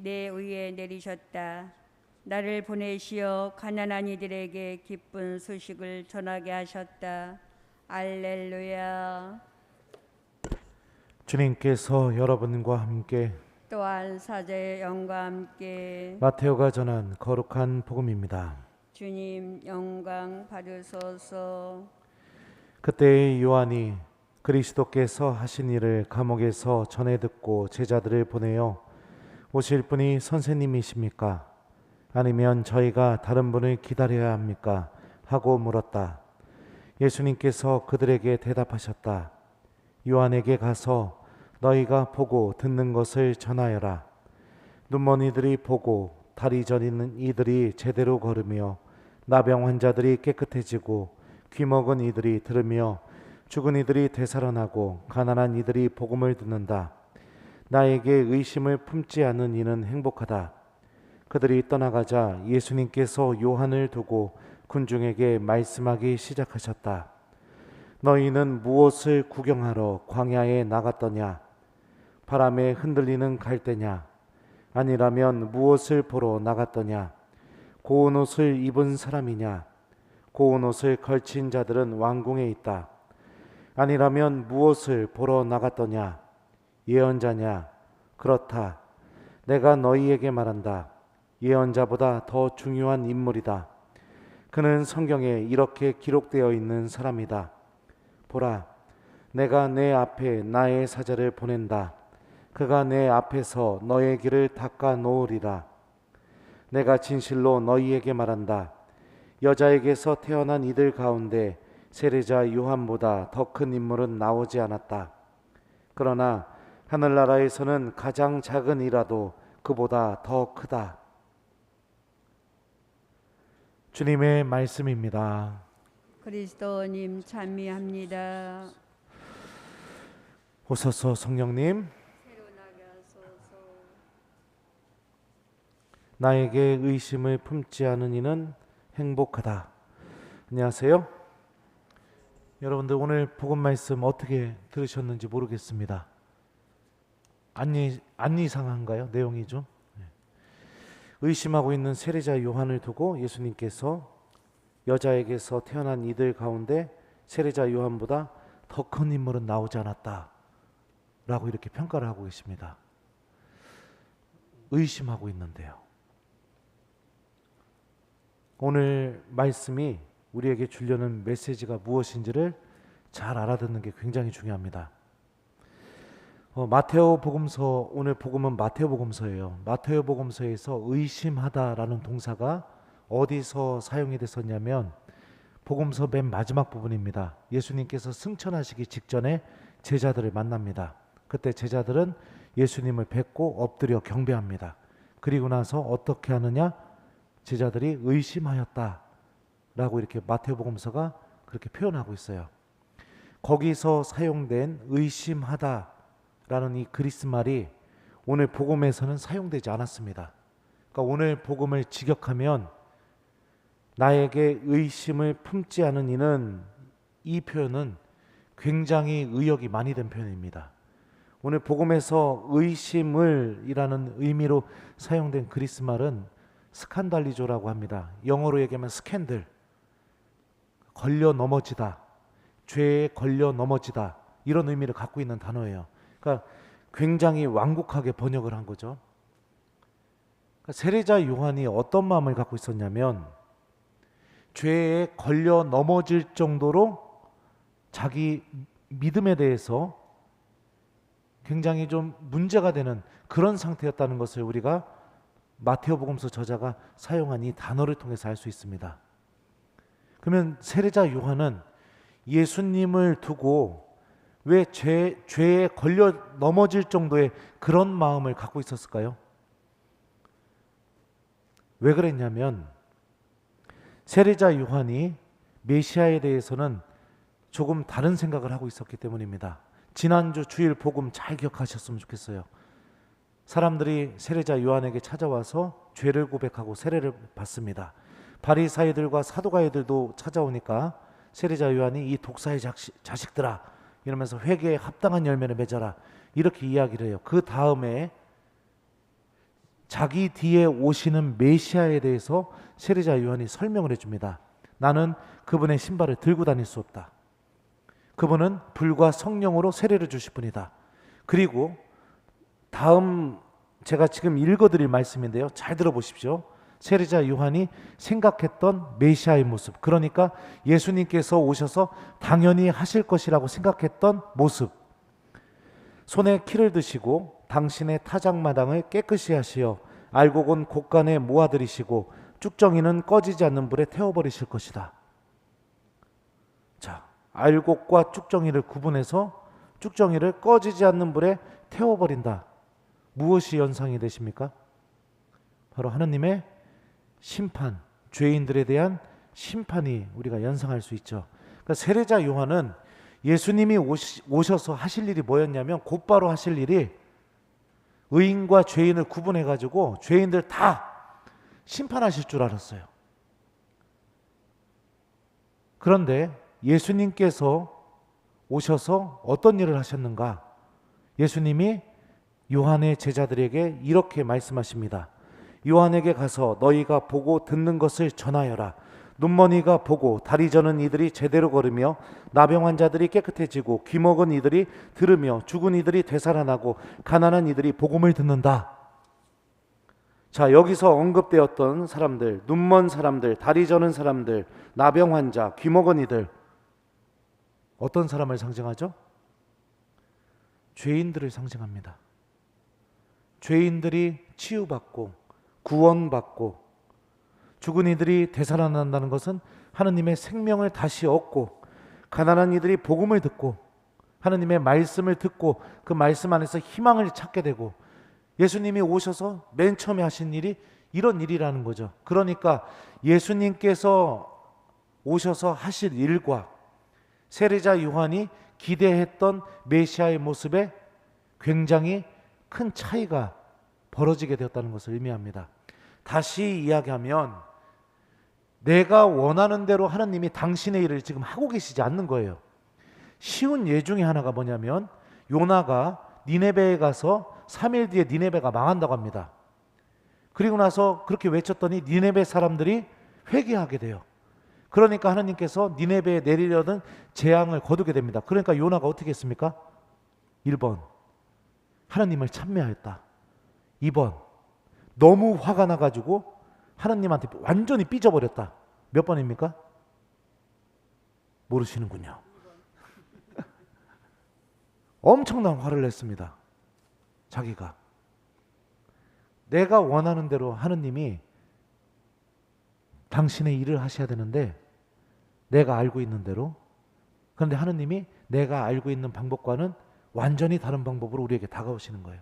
내 위에 내리셨다. 나를 보내시어 가난한 이들에게 기쁜 소식을 전하게 하셨다. 알렐루야. 주님께서 여러분과 함께 또한 사자의 영과 함께 마테오가 전한 거룩한 복음입니다. 주님 영광 받으소서. 그때의 요한이 그리스도께서 하신 일을 감옥에서 전해 듣고 제자들을 보내어 오실 분이 선생님이십니까? 아니면 저희가 다른 분을 기다려야 합니까? 하고 물었다. 예수님께서 그들에게 대답하셨다. 요한에게 가서 너희가 보고 듣는 것을 전하여라. 눈먼 이들이 보고 다리 저리는 이들이 제대로 걸으며 나병 환자들이 깨끗해지고 귀먹은 이들이 들으며 죽은 이들이 되살아나고 가난한 이들이 복음을 듣는다. 나에게 의심을 품지 않는 이는 행복하다. 그들이 떠나가자 예수님께서 요한을 두고 군중에게 말씀하기 시작하셨다. 너희는 무엇을 구경하러 광야에 나갔더냐? 바람에 흔들리는 갈대냐? 아니라면 무엇을 보러 나갔더냐? 고운 옷을 입은 사람이냐? 고운 옷을 걸친 자들은 왕궁에 있다. 아니라면 무엇을 보러 나갔더냐? 예언자냐? 그렇다. 내가 너희에게 말한다. 예언자보다 더 중요한 인물이다. 그는 성경에 이렇게 기록되어 있는 사람이다. 보라, 내가 내 앞에 나의 사자를 보낸다. 그가 내 앞에서 너의 길을 닦아 놓으리라. 내가 진실로 너희에게 말한다. 여자에게서 태어난 이들 가운데 세례자 요한보다 더 큰 인물은 나오지 않았다. 그러나 하늘나라에서는 가장 작은 이라도 그보다 더 크다. 주님의 말씀입니다. 그리스도님 찬미합니다. 오소서 성령님, 새로나게 하소서. 나에게 의심을 품지 않은 이는 행복하다. 안녕하세요. 여러분들 오늘 복음 말씀 어떻게 들으셨는지 모르겠습니다. 안 이상한가요? 내용이 좀? 의심하고 있는 세례자 요한을 두고 예수님께서 여자에게서 태어난 이들 가운데 세례자 요한보다 더 큰 인물은 나오지 않았다 라고 이렇게 평가를 하고 계십니다. 의심하고 있는데요. 오늘 말씀이 우리에게 주려는 메시지가 무엇인지를 잘 알아듣는 게 굉장히 중요합니다. 마테오 복음서, 오늘 복음은 마테오 복음서예요. 마테오 복음서에서 의심하다라는 동사가 어디서 사용이 됐었냐면 복음서 맨 마지막 부분입니다. 예수님께서 승천하시기 직전에 제자들을 만납니다. 그때 제자들은 예수님을 뵙고 엎드려 경배합니다. 그리고 나서 어떻게 하느냐? 제자들이 의심하였다 라고 이렇게 마테오 복음서가 그렇게 표현하고 있어요. 거기서 사용된 의심하다 라는 이 그리스 말이 오늘 복음에서는 사용되지 않았습니다. 그러니까 오늘 복음을 직역하면 나에게 의심을 품지 않은 이는, 이 표현은 굉장히 의역이 많이 된 표현입니다. 오늘 복음에서 의심을 이라는 의미로 사용된 그리스 말은 스칸달리조라고 합니다. 영어로 얘기하면 스캔들, 걸려 넘어지다, 죄에 걸려 넘어지다, 이런 의미를 갖고 있는 단어예요. 그러니까 굉장히 완곡하게 번역을 한 거죠. 그러니까 세례자 요한이 어떤 마음을 갖고 있었냐면 죄에 걸려 넘어질 정도로 자기 믿음에 대해서 굉장히 좀 문제가 되는 그런 상태였다는 것을 우리가 마테오복음서 저자가 사용한 이 단어를 통해서 알 수 있습니다. 그러면 세례자 요한은 예수님을 두고 왜 죄에 걸려 넘어질 정도의 그런 마음을 갖고 있었을까요? 왜 그랬냐면 세례자 요한이 메시아에 대해서는 조금 다른 생각을 하고 있었기 때문입니다. 지난주 주일 복음 잘 기억하셨으면 좋겠어요. 사람들이 세례자 요한에게 찾아와서 죄를 고백하고 세례를 받습니다. 바리사이들과 사두가이들도 찾아오니까 세례자 요한이 이 독사의 자식들아 이러면서 회개에 합당한 열매를 맺어라 이렇게 이야기를 해요. 그 다음에 자기 뒤에 오시는 메시아에 대해서 세례자 요한이 설명을 해줍니다. 나는 그분의 신발을 들고 다닐 수 없다. 그분은 불과 성령으로 세례를 주실 분이다. 그리고 다음 제가 지금 읽어드릴 말씀인데요. 잘 들어보십시오. 세례자 요한이 생각했던 메시아의 모습, 그러니까 예수님께서 오셔서 당연히 하실 것이라고 생각했던 모습. 손에 키를 드시고 당신의 타작마당을 깨끗이 하시어 알곡은 곳간에 모아들이시고 쭉정이는 꺼지지 않는 불에 태워버리실 것이다. 자, 알곡과 쭉정이를 구분해서 쭉정이를 꺼지지 않는 불에 태워버린다. 무엇이 연상이 되십니까? 바로 하느님의 심판, 죄인들에 대한 심판이 우리가 연상할 수 있죠. 그러니까 세례자 요한은 예수님이 오셔서 하실 일이 뭐였냐면 곧바로 하실 일이 의인과 죄인을 구분해 가지고 죄인들 다 심판하실 줄 알았어요. 그런데 예수님께서 오셔서 어떤 일을 하셨는가? 예수님이 요한의 제자들에게 이렇게 말씀하십니다. 요한에게 가서 너희가 보고 듣는 것을 전하여라. 눈머니가 보고 다리 저는 이들이 제대로 걸으며 나병 환자들이 깨끗해지고 귀 먹은 이들이 들으며 죽은 이들이 되살아나고 가난한 이들이 복음을 듣는다. 자, 여기서 언급되었던 사람들, 눈먼 사람들, 다리 저는 사람들, 나병 환자, 귀 먹은 이들, 어떤 사람을 상징하죠? 죄인들을 상징합니다. 죄인들이 치유받고 구원받고 죽은 이들이 되살아난다는 것은 하느님의 생명을 다시 얻고 가난한 이들이 복음을 듣고 하느님의 말씀을 듣고 그 말씀 안에서 희망을 찾게 되고 예수님이 오셔서 맨 처음에 하신 일이 이런 일이라는 거죠. 그러니까 예수님께서 오셔서 하실 일과 세례자 요한이 기대했던 메시아의 모습에 굉장히 큰 차이가 벌어지게 되었다는 것을 의미합니다. 다시 이야기하면 내가 원하는 대로 하느님이 당신의 일을 지금 하고 계시지 않는 거예요. 쉬운 예 중에 하나가 뭐냐면 요나가 니네베에 가서 3일 뒤에 니네베가 망한다고 합니다. 그리고 나서 그렇게 외쳤더니 니네베 사람들이 회개하게 돼요. 그러니까 하느님께서 니네베에 내리려는 재앙을 거두게 됩니다. 그러니까 요나가 어떻게 했습니까? 1번 하느님을 찬미하였다. 2번 너무 화가 나가지고 하느님한테 완전히 삐져버렸다. 몇 번입니까? 모르시는군요. 엄청난 화를 냈습니다. 자기가 내가 원하는 대로 하느님이 당신의 일을 하셔야 되는데 내가 알고 있는 대로, 그런데 하느님이 내가 알고 있는 방법과는 완전히 다른 방법으로 우리에게 다가오시는 거예요.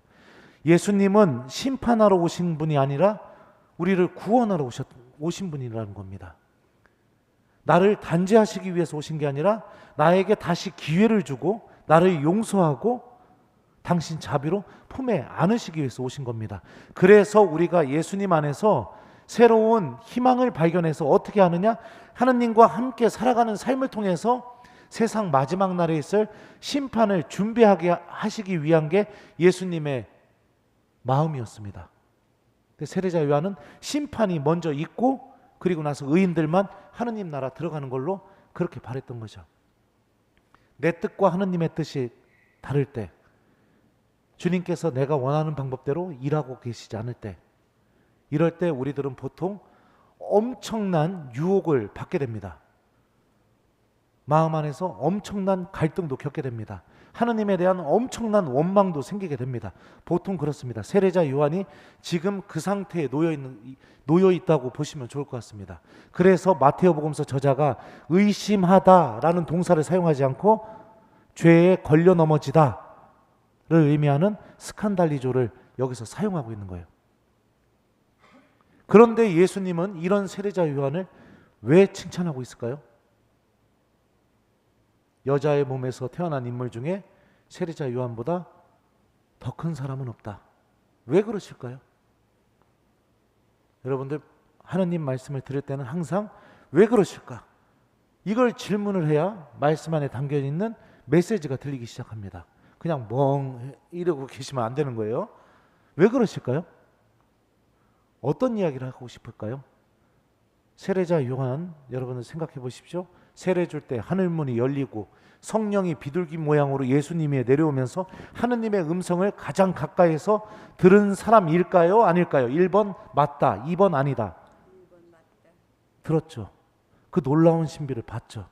예수님은 심판하러 오신 분이 아니라 우리를 구원하러 오신 분이라는 겁니다. 나를 단죄하시기 위해서 오신 게 아니라 나에게 다시 기회를 주고 나를 용서하고 당신 자비로 품에 안으시기 위해서 오신 겁니다. 그래서 우리가 예수님 안에서 새로운 희망을 발견해서 어떻게 하느냐? 하느님과 함께 살아가는 삶을 통해서 세상 마지막 날에 있을 심판을 준비하게 하시기 위한 게 예수님의 마음이었습니다. 세례자 요한은 심판이 먼저 있고 그리고 나서 의인들만 하느님 나라 들어가는 걸로 그렇게 바랬던 거죠. 내 뜻과 하느님의 뜻이 다를 때, 주님께서 내가 원하는 방법대로 일하고 계시지 않을 때, 이럴 때 우리들은 보통 엄청난 유혹을 받게 됩니다. 마음 안에서 엄청난 갈등도 겪게 됩니다. 하느님에 대한 엄청난 원망도 생기게 됩니다. 보통 그렇습니다. 세례자 요한이 지금 그 상태에 놓여 있다고 보시면 좋을 것 같습니다. 그래서 마태오복음서 저자가 의심하다라는 동사를 사용하지 않고 죄에 걸려 넘어지다를 의미하는 스칸달리조를 여기서 사용하고 있는 거예요. 그런데 예수님은 이런 세례자 요한을 왜 칭찬하고 있을까요? 여자의 몸에서 태어난 인물 중에 세례자 요한보다 더 큰 사람은 없다. 왜 그러실까요? 여러분들 하느님 말씀을 들을 때는 항상 왜 그러실까? 이걸 질문을 해야 말씀 안에 담겨있는 메시지가 들리기 시작합니다. 그냥 멍 이러고 계시면 안 되는 거예요. 왜 그러실까요? 어떤 이야기를 하고 싶을까요? 세례자 요한, 여러분은 생각해 보십시오. 세례 줄 때 하늘문이 열리고 성령이 비둘기 모양으로 예수님이 내려오면서 하느님의 음성을 가장 가까이서 들은 사람일까요? 아닐까요? 1번 맞다, 2번 아니다. 들었죠. 그 놀라운 신비를 봤죠.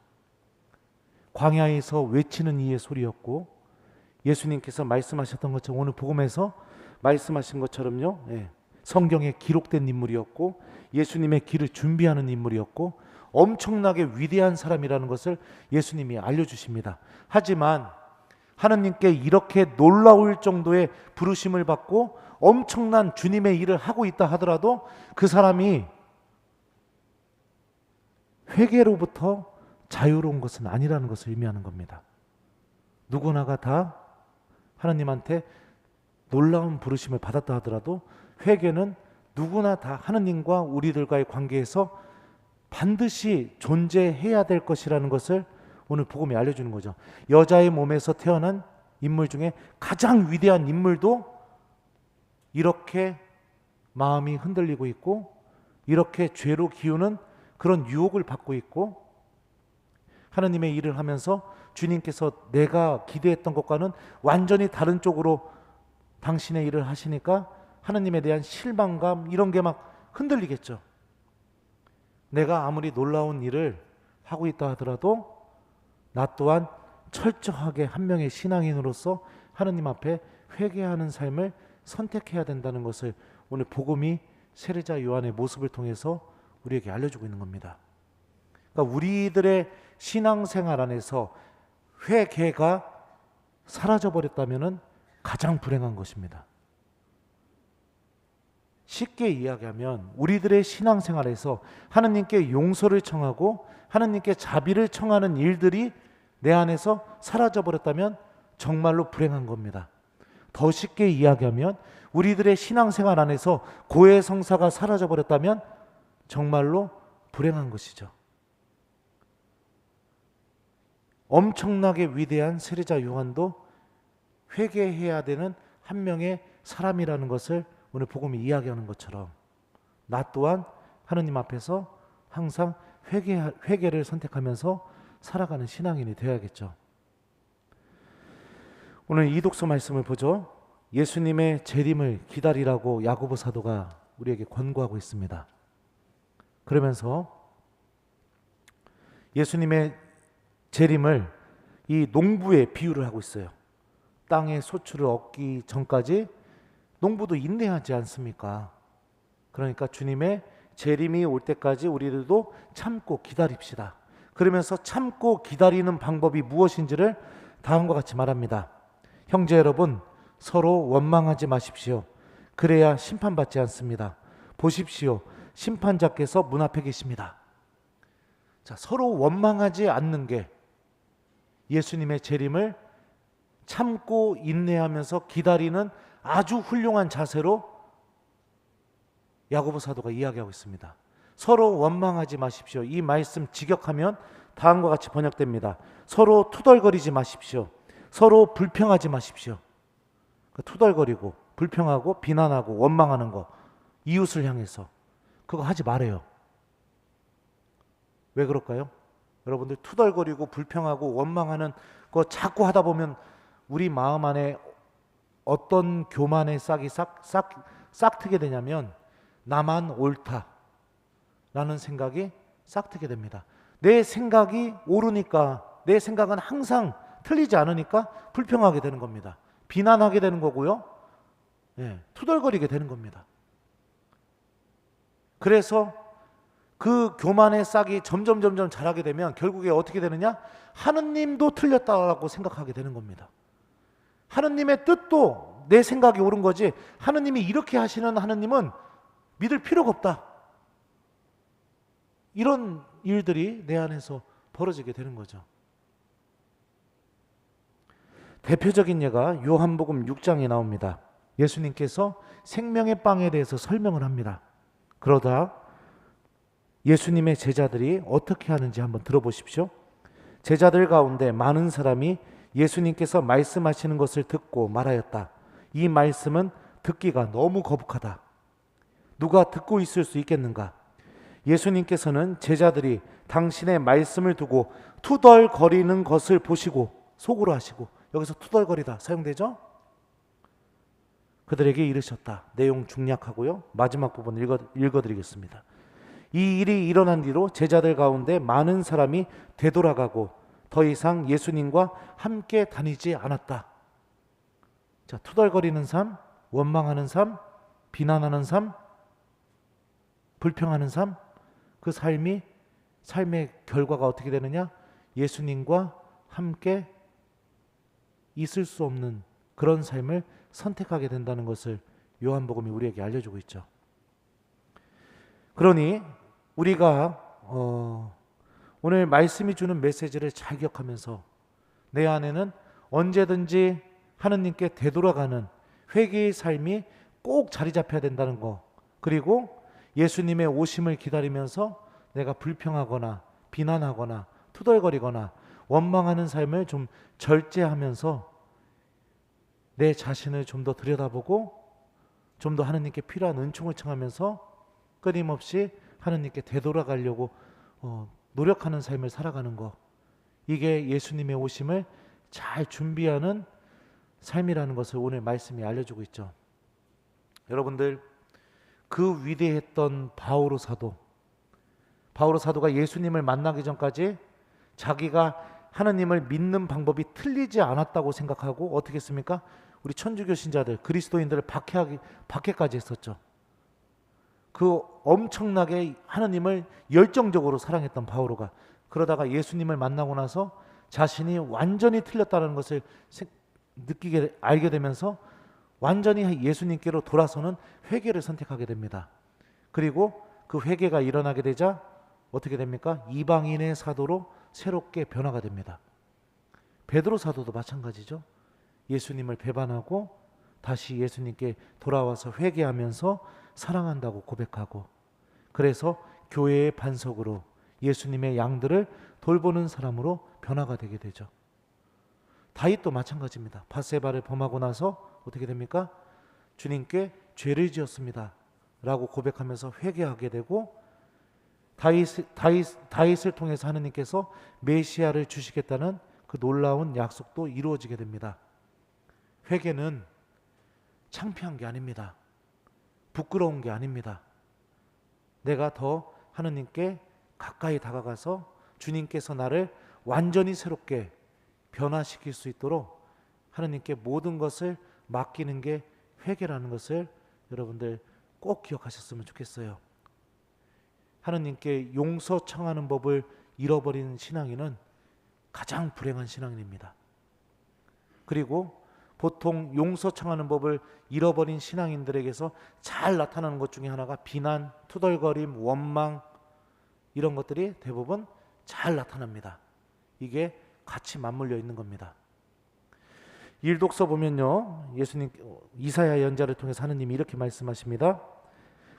광야에서 외치는 이의 소리였고, 예수님께서 말씀하셨던 것처럼 오늘 복음에서 말씀하신 것처럼요, 성경에 기록된 인물이었고 예수님의 길을 준비하는 인물이었고 엄청나게 위대한 사람이라는 것을 예수님이 알려주십니다. 하지만 하느님께 이렇게 놀라울 정도의 부르심을 받고 엄청난 주님의 일을 하고 있다 하더라도 그 사람이 회개로부터 자유로운 것은 아니라는 것을 의미하는 겁니다. 누구나가 다 하나님한테 놀라운 부르심을 받았다 하더라도 회개는 누구나 다 하느님과 우리들과의 관계에서 반드시 존재해야 될 것이라는 것을 오늘 복음이 알려주는 거죠. 여자의 몸에서 태어난 인물 중에 가장 위대한 인물도 이렇게 마음이 흔들리고 있고 이렇게 죄로 기우는 그런 유혹을 받고 있고 하나님의 일을 하면서 주님께서 내가 기대했던 것과는 완전히 다른 쪽으로 당신의 일을 하시니까 하나님에 대한 실망감 이런 게 막 흔들리겠죠. 내가 아무리 놀라운 일을 하고 있다 하더라도 나 또한 철저하게 한 명의 신앙인으로서 하나님 앞에 회개하는 삶을 선택해야 된다는 것을 오늘 복음이 세례자 요한의 모습을 통해서 우리에게 알려주고 있는 겁니다. 그러니까 우리들의 신앙생활 안에서 회개가 사라져버렸다면 가장 불행한 것입니다. 쉽게 이야기하면 우리들의 신앙생활에서 하나님께 용서를 청하고 하나님께 자비를 청하는 일들이 내 안에서 사라져버렸다면 정말로 불행한 겁니다. 더 쉽게 이야기하면 우리들의 신앙생활 안에서 고해성사가 사라져버렸다면 정말로 불행한 것이죠. 엄청나게 위대한 세례자 요한도 회개해야 되는 한 명의 사람이라는 것을 오늘 복음이 이야기하는 것처럼 나 또한 하느님 앞에서 항상 회개를 선택하면서 살아가는 신앙인이 되어야겠죠. 오늘 이 독서 말씀을 보죠. 예수님의 재림을 기다리라고 야고보 사도가 우리에게 권고하고 있습니다. 그러면서 예수님의 재림을 이 농부에 비유를 하고 있어요. 땅의 소출을 얻기 전까지 농부도 인내하지 않습니까? 그러니까 주님의 재림이 올 때까지 우리들도 참고 기다립시다. 그러면서 참고 기다리는 방법이 무엇인지를 다음과 같이 말합니다. 형제 여러분, 서로 원망하지 마십시오. 그래야 심판받지 않습니다. 보십시오. 심판자께서 문 앞에 계십니다. 자, 서로 원망하지 않는 게 예수님의 재림을 참고 인내하면서 기다리는 아주 훌륭한 자세로 야고보 사도가 이야기하고 있습니다. 서로 원망하지 마십시오. 이 말씀 직역하면 다음과 같이 번역됩니다. 서로 투덜거리지 마십시오. 서로 불평하지 마십시오. 투덜거리고 불평하고 비난하고 원망하는 거, 이웃을 향해서 그거 하지 말아요. 왜 그럴까요? 여러분들 투덜거리고 불평하고 원망하는 거 자꾸 하다 보면 우리 마음 안에 어떤 교만의 싹이 싹트게 되냐면 나만 옳다라는 생각이 싹트게 됩니다. 내 생각이 옳으니까, 내 생각은 항상 틀리지 않으니까 불평하게 되는 겁니다. 비난하게 되는 거고요. 투덜거리게 되는 겁니다. 그래서 그 교만의 싹이 점점 자라게 되면 결국에 어떻게 되느냐? 하느님도 틀렸다고 생각하게 되는 겁니다. 하느님의 뜻도 내 생각이 옳은 거지 하느님이 이렇게 하시는 하느님은 믿을 필요가 없다. 이런 일들이 내 안에서 벌어지게 되는 거죠. 대표적인 예가 요한복음 6장에 나옵니다. 예수님께서 생명의 빵에 대해서 설명을 합니다. 그러다 예수님의 제자들이 어떻게 하는지 한번 들어보십시오. 제자들 가운데 많은 사람이 예수님께서 말씀하시는 것을 듣고 말하였다. 이 말씀은 듣기가 너무 거북하다. 누가 듣고 있을 수 있겠는가? 예수님께서는 제자들이 당신의 말씀을 두고 투덜거리는 것을 보시고 속으로 하시고, 여기서 투덜거리다 사용되죠? 그들에게 이르셨다. 내용 중략하고요. 마지막 부분 읽어드리겠습니다. 이 일이 일어난 뒤로 제자들 가운데 많은 사람이 되돌아가고 더 이상 예수님과 함께 다니지 않았다. 자, 투덜거리는 삶, 원망하는 삶, 비난하는 삶, 불평하는 삶, 그 삶의 결과가 어떻게 되느냐? 예수님과 함께 있을 수 없는 그런 삶을 선택하게 된다는 것을 요한복음이 우리에게 알려주고 있죠. 그러니 우리가 오늘 말씀이 주는 메시지를 잘 기억하면서 내 안에는 언제든지 하느님께 되돌아가는 회개의 삶이 꼭 자리 잡혀야 된다는 거, 그리고 예수님의 오심을 기다리면서 내가 불평하거나 비난하거나 투덜거리거나 원망하는 삶을 좀 절제하면서 내 자신을 좀 더 들여다보고 좀 더 하느님께 필요한 은총을 청하면서 끊임없이 하느님께 되돌아가려고 노력하는 삶을 살아가는 것, 이게 예수님의 오심을 잘 준비하는 삶이라는 것을 오늘 말씀이 알려주고 있죠. 여러분들, 그 위대했던 바오로 사도가 예수님을 만나기 전까지 자기가 하느님을 믿는 방법이 틀리지 않았다고 생각하고 어떻게 했습니까? 우리 천주교 신자들, 그리스도인들을 박해까지 했었죠. 그 엄청나게 하느님을 열정적으로 사랑했던 바오로가, 그러다가 예수님을 만나고 나서 자신이 완전히 틀렸다는 것을 알게 되면서 완전히 예수님께로 돌아서는 회개를 선택하게 됩니다. 그리고 그 회개가 일어나게 되자 어떻게 됩니까? 이방인의 사도로 새롭게 변화가 됩니다. 베드로 사도도 마찬가지죠. 예수님을 배반하고 다시 예수님께 돌아와서 회개하면서 사랑한다고 고백하고, 그래서 교회의 반석으로 예수님의 양들을 돌보는 사람으로 변화가 되게 되죠. 다윗도 마찬가지입니다. 밧세바를 범하고 나서 어떻게 됩니까? 주님께 죄를 지었습니다 라고 고백하면서 회개하게 되고, 다윗을 통해서 하느님께서 메시아를 주시겠다는 그 놀라운 약속도 이루어지게 됩니다. 회개는 창피한 게 아닙니다. 부끄러운 게 아닙니다. 내가 더 하느님께 가까이 다가가서 주님께서 나를 완전히 새롭게 변화시킬 수 있도록 하느님께 모든 것을 맡기는 게 회개라는 것을 여러분들 꼭 기억하셨으면 좋겠어요. 하느님께 용서 청하는 법을 잃어버리는 신앙인은 가장 불행한 신앙인입니다. 그리고 보통 용서 청하는 법을 잃어버린 신앙인들에게서 잘 나타나는 것 중에 하나가 비난, 투덜거림, 원망, 이런 것들이 대부분 잘 나타납니다. 이게 같이 맞물려 있는 겁니다. 일독서 보면요, 예수님 이사야 연자를 통해서 하느님이 이렇게 말씀하십니다.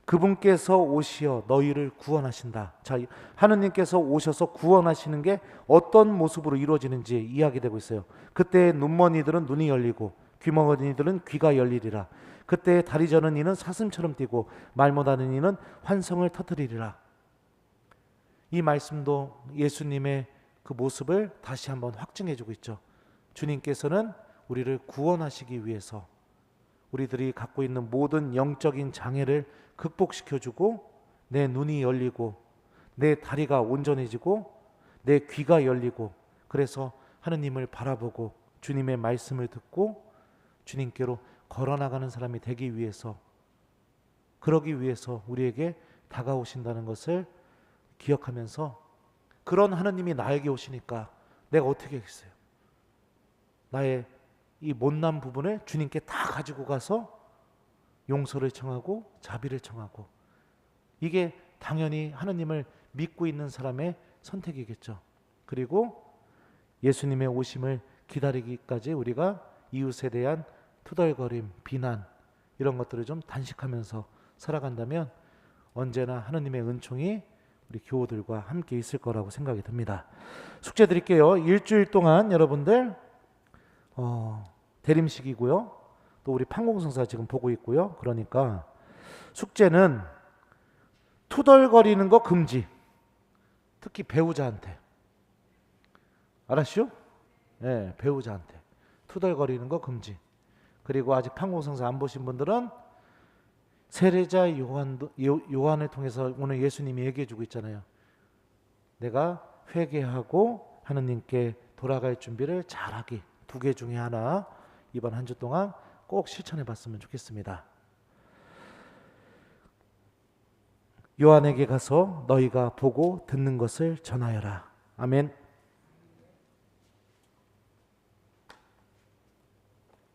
그분께서 오시어 너희를 구원하신다. 자, 하느님께서 오셔서 구원하시는 게 어떤 모습으로 이루어지는지 이야기되고 있어요. 그때 눈먼 이들은 눈이 열리고 귀먹은 이들은 귀가 열리리라. 그때 다리 저는 이는 사슴처럼 뛰고 말 못하는 이는 환성을 터뜨리리라. 이 말씀도 예수님의 그 모습을 다시 한번 확증해주고 있죠. 주님께서는 우리를 구원하시기 위해서 우리들이 갖고 있는 모든 영적인 장애를 극복시켜주고, 내 눈이 열리고 내 다리가 온전해지고 내 귀가 열리고, 그래서 하느님을 바라보고 주님의 말씀을 듣고 주님께로 걸어나가는 사람이 되기 위해서, 그러기 위해서 우리에게 다가오신다는 것을 기억하면서, 그런 하느님이 나에게 오시니까 내가 어떻게 하겠어요? 나의 이 못난 부분을 주님께 다 가지고 가서 용서를 청하고 자비를 청하고, 이게 당연히 하느님을 믿고 있는 사람의 선택이겠죠. 그리고 예수님의 오심을 기다리기까지 우리가 이웃에 대한 투덜거림, 비난, 이런 것들을 좀 단식하면서 살아간다면 언제나 하느님의 은총이 우리 교우들과 함께 있을 거라고 생각이 듭니다. 숙제 드릴게요. 일주일 동안 여러분들 대림식이고요. 또 우리 판공성사 지금 보고 있고요. 그러니까 숙제는 투덜거리는 거 금지. 특히 배우자한테. 알았죠? 네, 배우자한테. 투덜거리는 거 금지. 그리고 아직 판공성서 안 보신 분들은 세례자 요한을 통해서 오늘 예수님이 얘기해 주고 있잖아요. 내가 회개하고 하느님께 돌아갈 준비를 잘하기. 두 개 중에 하나 이번 한 주 동안 꼭 실천해 봤으면 좋겠습니다. 요한에게 가서 너희가 보고 듣는 것을 전하여라. 아멘.